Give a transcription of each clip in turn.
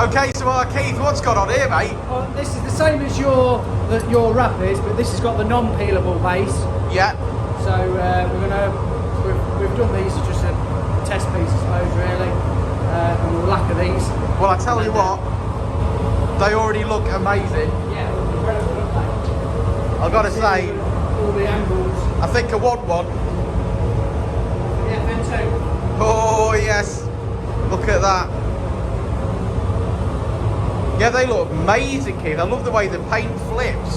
Okay, so Keith, what's got on here, mate? Well, this is the same as your wrap is, but this has got the non-peelable base. Yeah. So we've done these as just a test piece, I suppose, really, and we'll lacquer these. Well, I tell you what, they already look amazing. Yeah, incredible, don't they? I've got to say, all the angles. I think I want one. Yeah, them too. Oh yes, look at that. Yeah, they look amazing, Keith. I love the way the paint flips.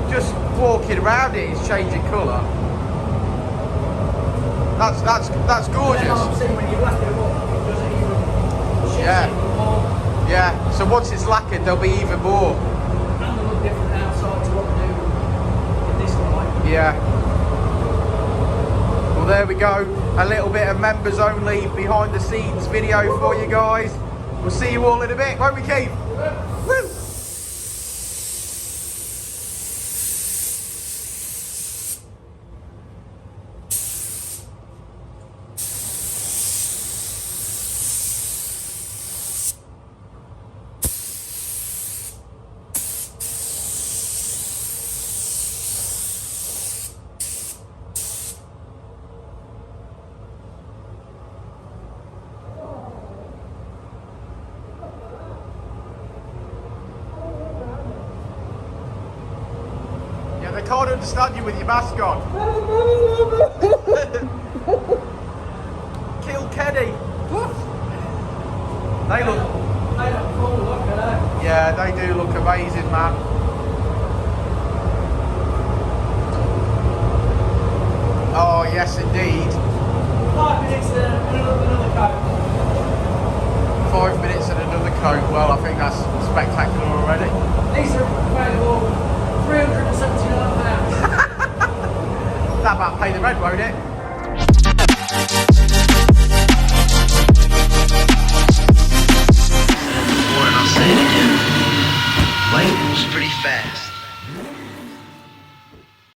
Just walking around it is changing colour. That's gorgeous. When you lacquer them up, it does even sheds Yeah. even more. Yeah. So once it's lacquered, there'll be even more. And they look different outside to what they do in this light. Yeah. Well, there we go. A little bit of members only behind the scenes video for you guys. We'll see you all in a bit, won't we, Keith? Woo! I can't understand you with your mask on. Kill Kenny. They look. They look cool, look at that. Yeah, they do look amazing, man. Oh yes, indeed. 5 minutes and another coat. 5 minutes and another coat. Well, I think that's spectacular already. These are available £379. That about pay the rent, won't it?